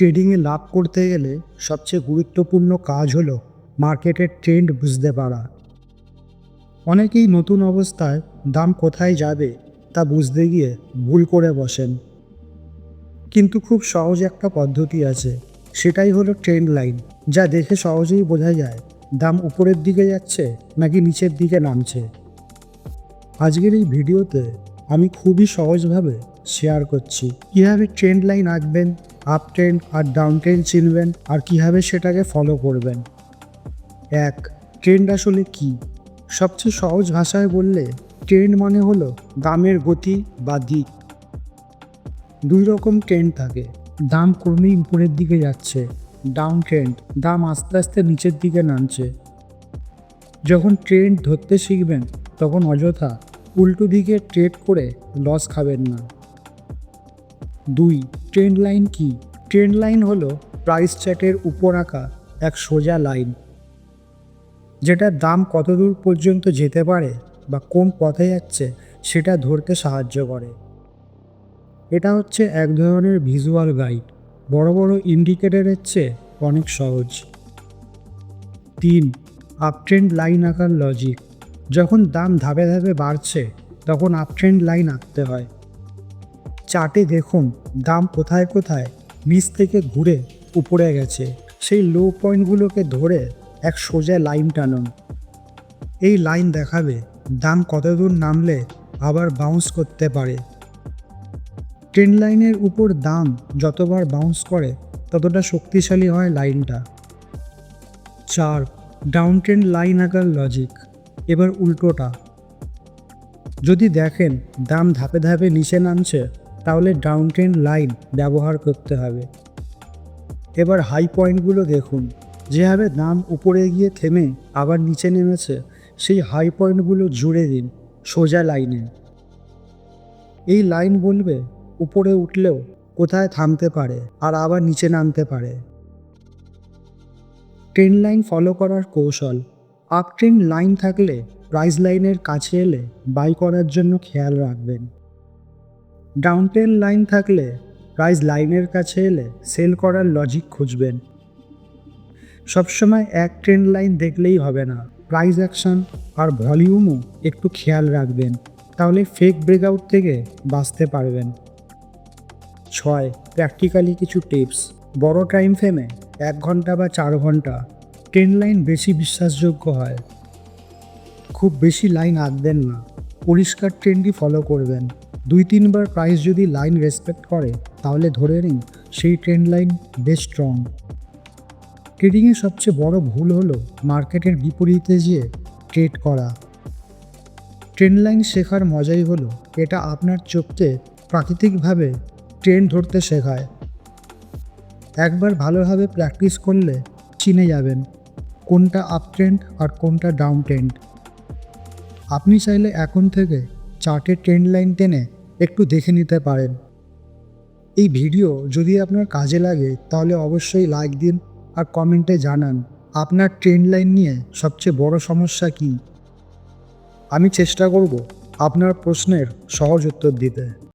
ট্রেডিংয়ে লাভ করতে গেলে সবচেয়ে গুরুত্বপূর্ণ কাজ হলো মার্কেটের ট্রেন্ড বুঝতে পারা। অনেকেই নতুন অবস্থায় দাম কোথায় যাবে তা বুঝতে গিয়ে ভুল করে বসেন, কিন্তু খুব সহজ একটা পদ্ধতি আছে, সেটাই হলো ট্রেন্ড লাইন, যা দেখে সহজেই বোঝা যায় দাম উপরের দিকে যাচ্ছে নাকি নিচের দিকে নামছে। আজকের এই ভিডিওতে আমি খুবই সহজভাবে শেয়ার করছি কীভাবে ট্রেন্ড লাইন আঁকবেন, আপ ট্রেন্ড আর ডাউন ট্রেন্ড চিনবেন, আর কীভাবে সেটাকে ফলো করবেন। এক, ট্রেন্ড আসলে কি? সবচেয়ে সহজ ভাষায় বললে ট্রেন্ড মানে হলো দামের গতি বা দিক। দুই রকম ট্রেন্ড থাকে, দাম ক্রমেই উপরের দিকে যাচ্ছে, ডাউন ট্রেন্ড, দাম আস্তে আস্তে নিচের দিকে নামছে। যখন ট্রেন্ড ধরতে শিখবেন তখন অযথা উল্টো দিকে ট্রেড করে লস খাবেন না। দুই, ট্রেন্ড লাইন কি? ট্রেন্ড লাইন হলো প্রাইস চার্টের উপর আঁকা এক সোজা লাইন, যেটা দাম কত দূর পর্যন্ত যেতে পারে বা কোন পথে যাচ্ছে সেটা ধরতে সাহায্য করে। এটা হচ্ছে এক ধরনের ভিজুয়াল গাইড, বড় বড় ইন্ডিকেটরের চেয়ে অনেক সহজ। তিন, আপট্রেন্ড লাইন আঁকার লজিক। যখন দাম ধাপে ধাপে বাড়ছে তখন আপট্রেন্ড লাইন আঁকতে হয়। চার্টে দেখুন দাম কোথায় কোথায় নিচ থেকে ঘুরে উপরে গেছে, সেই লো পয়েন্টগুলোকে ধরে এক সোজা লাইন টানুন। এই লাইন দেখাবে দাম কত দূর নামলে আবার বাউন্স করতে পারে। ট্রেন্ড লাইনের উপর দাম যতবার বাউন্স করে ততটা শক্তিশালী হয় লাইনটা। চার, ডাউন ট্রেন্ড লাইন আঁকার লজিক। এবার উল্টোটা, যদি দেখেন দাম ধাপে ধাপে নিচে নামছে তাহলে ডাউন ট্রেন্ড লাইন ব্যবহার করতে হবে। এবার হাই পয়েন্টগুলো দেখুন, যেভাবে দাম উপরে গিয়ে থেমে আবার নিচে নেমেছে, সেই হাই পয়েন্টগুলো জুড়ে দিন সোজা লাইনে। এই লাইন বলবে উপরে উঠলেও কোথায় থামতে পারে আর আবার নিচে নামতে পারে। ট্রেন্ড লাইন ফলো করার কৌশল: আপ ট্রেন্ড লাইন থাকলে প্রাইস লাইনের কাছে এলে বাই করার জন্য খেয়াল রাখবেন। ডাউন ট্রেন্ড লাইন থাকলে প্রাইস লাইনের কাছে এলে সেল করার লজিক খুঁজবেন। সবসময় এক ট্রেন্ড লাইন দেখলেই হবে না, প্রাইস অ্যাকশন আর ভলিউমও একটু খেয়াল রাখবেন, তাহলে ফেক ব্রেকআউট থেকে বাঁচতে পারবেন। 6, প্র্যাকটিক্যালি কিছু টিপস। বড় টাইম ফ্রেমে 1 ঘন্টা বা 4 ঘন্টা ট্রেন্ড লাইন বেশি বিশ্বাসযোগ্য হয়। খুব বেশি লাইন আঁকবেন না, পরিষ্কার ট্রেন্ডই ফলো করবেন। 2-3 বার প্রাইস যদি লাইন রেসপেক্ট করে তাহলে ধরে নিন সেই ট্রেন্ড লাইন বেশ স্ট্রং। ট্রেডিংয়ে সবচেয়ে বড় ভুল হলো মার্কেটের বিপরীতে যেয়ে ট্রেড করা। ট্রেন্ড লাইন শেখার মজাই হলো এটা আপনার চোখকে প্রাকৃতিকভাবে ট্রেন্ড ধরতে শেখায়। একবার ভালোভাবে প্র্যাকটিস করলে চিনে যাবেন কোনটা আপ ট্রেন্ড আর কোনটা ডাউন ট্রেন্ড। আপনি চাইলে এখন থেকে চার্টের ট্রেন্ড লাইন টেনে একটু দেখে নিতে পারেন। এই ভিডিও যদি আপনার কাজে লাগে তাহলে অবশ্যই লাইক দিন আর কমেন্টে জানান আপনার ট্রেন্ড লাইন নিয়ে সবচেয়ে বড় সমস্যা কী। আমি চেষ্টা করব আপনার প্রশ্নের সহজ উত্তর দিতে।